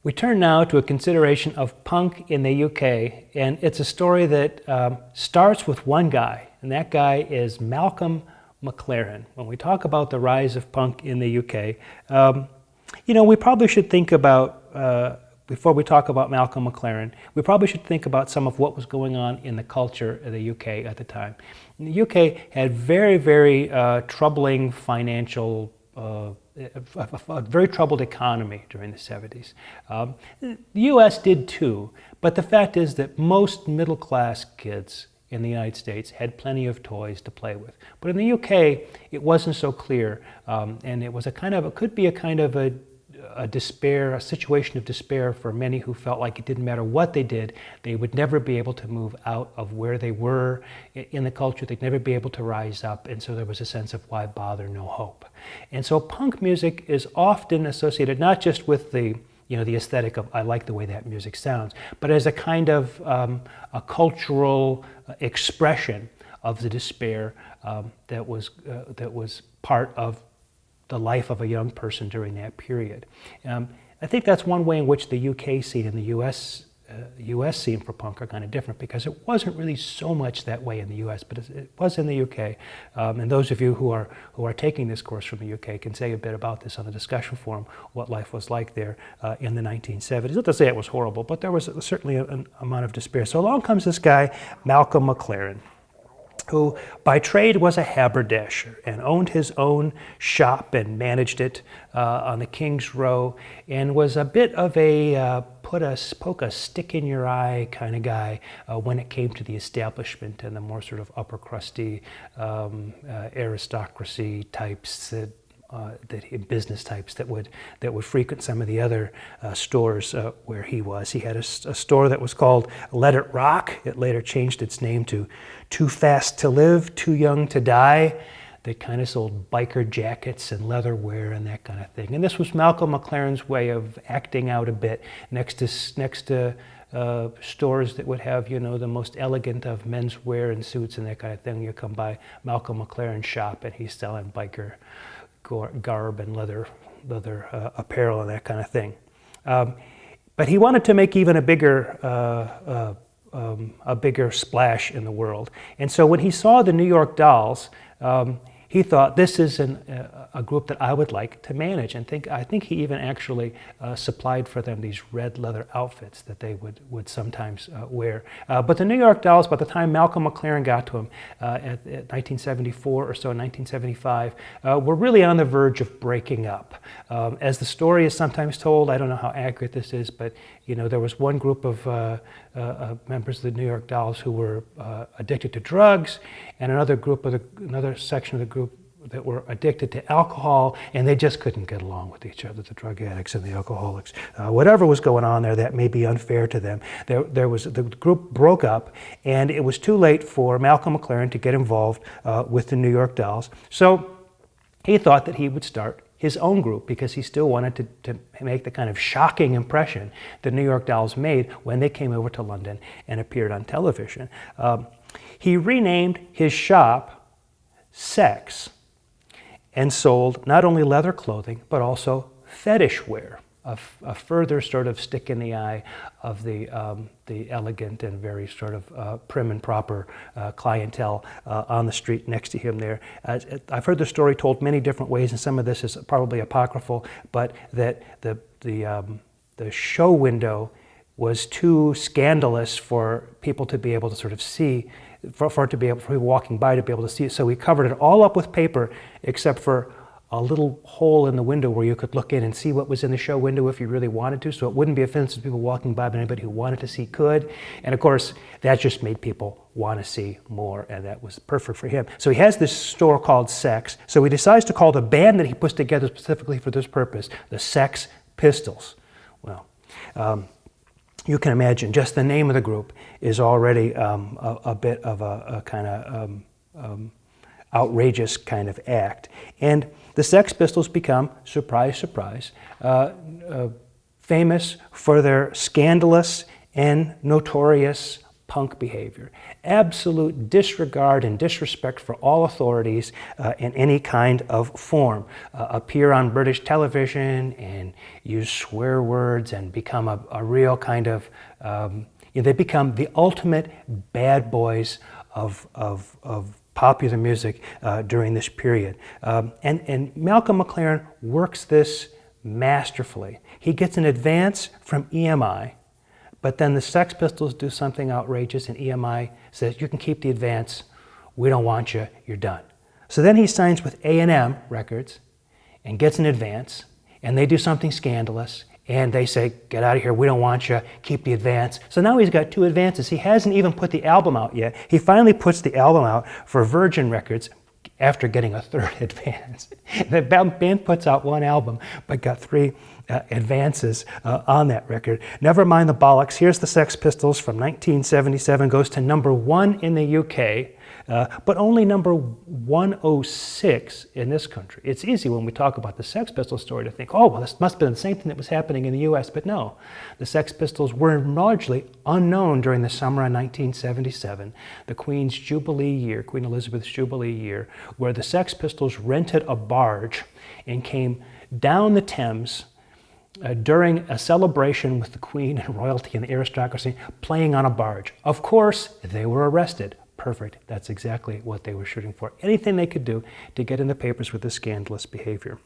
We turn now to a consideration of punk in the UK, and it's a story that starts with one guy, and that guy is Malcolm McLaren. When we talk about the rise of punk in the UK, we probably should think about, before we talk about Malcolm McLaren, we probably should think about some of what was going on in the culture of the UK at the time. The UK had very, very troubling financial a very troubled economy during the 70s. The US did too, but the fact is that most middle-class kids in the United States had plenty of toys to play with. But in the UK, it wasn't so clear, and it was it could be a kind of a despair, a situation of despair for many who felt like it didn't matter what they did, they would never be able to move out of where they were in the culture, they'd never be able to rise up, and so there was a sense of why bother, no hope. And so punk music is often associated not just with the aesthetic of I like the way that music sounds, but as a kind of a cultural expression of the despair that was part of the life of a young person during that period. I think that's one way in which the UK scene and the US scene for punk are kind of different, because it wasn't really so much that way in the US, but it was in the UK. And those of you who are taking this course from the UK can say a bit about this on the discussion forum, what life was like there in the 1970s. Not to say it was horrible, but there was certainly an amount of despair. So along comes this guy, Malcolm McLaren, who by trade was a haberdasher and owned his own shop and managed it on the King's Row, and was a bit of a poke a stick in your eye kind of guy when it came to the establishment and the more sort of upper crusty aristocracy types business types that would frequent some of the other stores where he was. He had a store that was called Let It Rock. It later changed its name to Too Fast to Live, Too Young to Die. They kind of sold biker jackets and leatherware and that kind of thing. And this was Malcolm McLaren's way of acting out a bit next to stores that would have, the most elegant of menswear and suits and that kind of thing. You come by Malcolm McLaren's shop and he's selling biker garb and leather apparel and that kind of thing. But he wanted to make even a bigger splash in the world. And so when he saw the New York Dolls, he thought, this is a group that I would like to manage. And I think he even actually supplied for them these red leather outfits that they would sometimes wear. But the New York Dolls, by the time Malcolm McLaren got to him at 1974 or so, 1975, were really on the verge of breaking up. As the story is sometimes told, I don't know how accurate this is, but there was one group of members of the New York Dolls who were addicted to drugs, and another section of the group that were addicted to alcohol, and they just couldn't get along with each other, the drug addicts and the alcoholics. Whatever was going on there that may be unfair to them, the group broke up, and it was too late for Malcolm McLaren to get involved with the New York Dolls. So he thought that he would start his own group, because he still wanted to make the kind of shocking impression the New York Dolls made when they came over to London and appeared on television. He renamed his shop Sex and sold not only leather clothing, but also fetish wear, a further sort of stick in the eye of the elegant and very sort of prim and proper clientele on the street next to him there. I've heard the story told many different ways, and some of this is probably apocryphal, but that the show window was too scandalous for people to be able to sort of see, for people walking by to be able to see it. So we covered it all up with paper, except for a little hole in the window where you could look in and see what was in the show window if you really wanted to, so it wouldn't be offensive to people walking by, but anybody who wanted to see could. And of course, that just made people want to see more, and that was perfect for him. So he has this store called Sex. So he decides to call the band that he puts together specifically for this purpose the Sex Pistols. Well, you can imagine just the name of the group is already a bit of a kind of outrageous kind of act. And the Sex Pistols become, surprise, surprise, famous for their scandalous and notorious punk behavior. Absolute disregard and disrespect for all authorities in any kind of form. Appear on British television and use swear words and become a real kind of, they become the ultimate bad boys of popular music during this period. And Malcolm McLaren works this masterfully. He gets an advance from EMI, but then the Sex Pistols do something outrageous and EMI says, you can keep the advance, we don't want you, you're done. So then he signs with A&M Records and gets an advance, and they do something scandalous, and they say, get out of here, we don't want you, keep the advance. So now he's got 2 advances. He hasn't even put the album out yet. He finally puts the album out for Virgin Records after getting a 3rd advance. The band puts out 1 album, but got 3 advances on that record. Never mind the bollocks. Here's the Sex Pistols from 1977, goes to #1 in the UK, but only number 106 in this country. It's easy when we talk about the Sex Pistols story to think, oh, well, this must have been the same thing that was happening in the US, but no. The Sex Pistols were largely unknown during the summer of 1977, the Queen's Jubilee year, Queen Elizabeth's Jubilee year, where the Sex Pistols rented a barge and came down the Thames during a celebration with the Queen and royalty and the aristocracy, playing on a barge. Of course, they were arrested. Perfect. That's exactly what they were shooting for. Anything they could do to get in the papers with this scandalous behavior.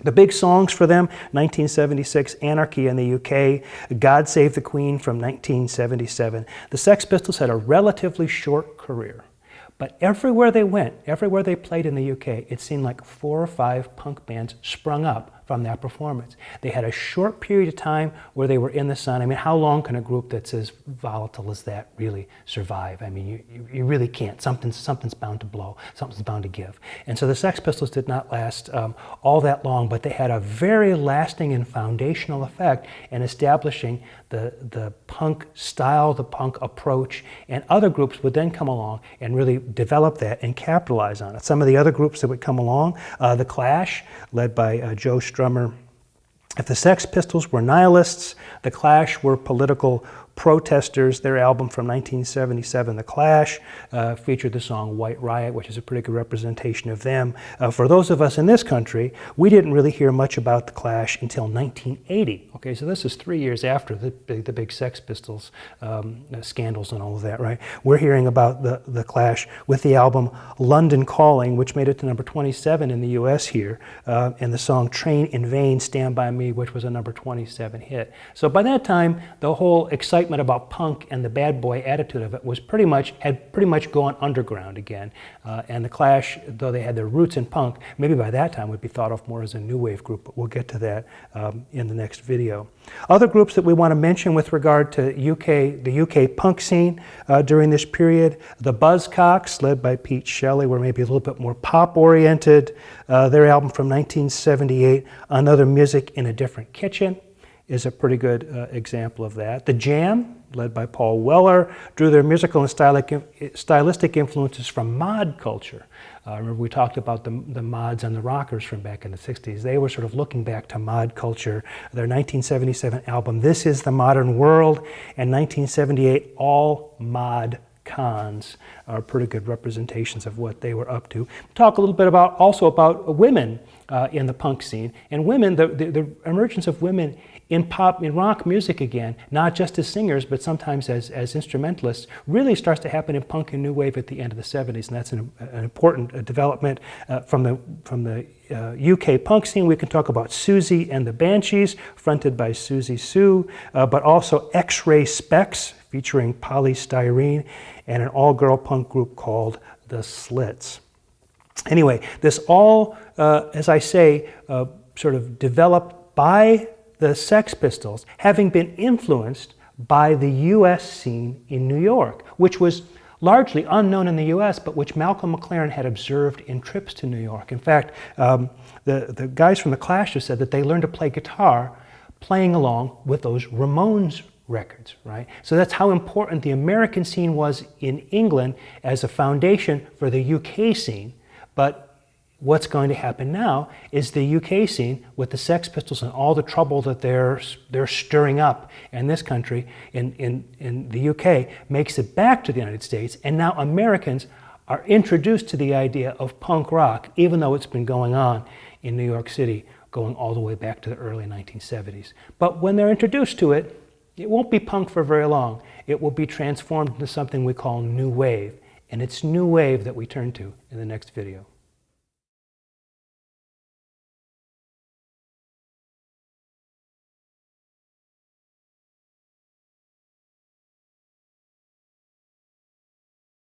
The big songs for them, 1976, Anarchy in the UK, God Save the Queen from 1977. The Sex Pistols had a relatively short career, but everywhere they went, everywhere they played in the UK, it seemed like 4 or 5 punk bands sprung up from that performance. They had a short period of time where they were in the sun. I mean, how long can a group that's as volatile as that really survive? I mean, you really can't. Something's bound to blow. Something's bound to give. And so the Sex Pistols did not last all that long, but they had a very lasting and foundational effect in establishing the punk style, the punk approach, and other groups would then come along and really develop that and capitalize on it. Some of the other groups that would come along, The Clash, led by Joe Strummer. If the Sex Pistols were nihilists, The Clash were political protesters. Their album from 1977, The Clash, featured the song White Riot, which is a pretty good representation of them. For those of us in this country, we didn't really hear much about The Clash until 1980. Okay, so this is 3 years after the big Sex Pistols scandals and all of that, right? We're hearing about the Clash with the album London Calling, which made it to number 27 in the US here, and the song Train in Vain, Stand By Me, which was a number 27 hit. So by that time, the whole excitement about punk and the bad boy attitude of it was had pretty much gone underground again. And the Clash, though they had their roots in punk, maybe by that time would be thought of more as a new wave group, but we'll get to that in the next video. Other groups that we want to mention with regard to the UK punk scene during this period, the Buzzcocks, led by Pete Shelley, were maybe a little bit more pop-oriented. Their album from 1978, Another Music in a Different Kitchen, is a pretty good example of that. The Jam, led by Paul Weller, drew their musical and stylistic influences from mod culture. Remember we talked about the mods and the rockers from back in the 60s. They were sort of looking back to mod culture. Their 1977 album, This Is the Modern World, and 1978, All Mod Cons, are pretty good representations of what they were up to. Talk a little bit also about women in the punk scene, and women, the emergence of women in rock music again, not just as singers, but sometimes as instrumentalists, really starts to happen in punk and new wave at the end of the 70s, and that's an important development from the UK punk scene. We can talk about Susie and the Banshees, fronted by Susie Sue, but also X-Ray Specs, featuring Polly Styrene, and an all-girl punk group called The Slits. Anyway, this all, as I say, sort of developed by the Sex Pistols, having been influenced by the US scene in New York, which was largely unknown in the US, but which Malcolm McLaren had observed in trips to New York. In fact, the guys from the Clash have said that they learned to play guitar playing along with those Ramones records, right? So that's how important the American scene was in England as a foundation for the UK scene. But what's going to happen now is the UK scene, with the Sex Pistols and all the trouble that they're stirring up in this country, in the UK, makes it back to the United States, and now Americans are introduced to the idea of punk rock, even though it's been going on in New York City, going all the way back to the early 1970s. But when they're introduced to it, it won't be punk for very long. It will be transformed into something we call new wave. And it's new wave that we turn to in the next video.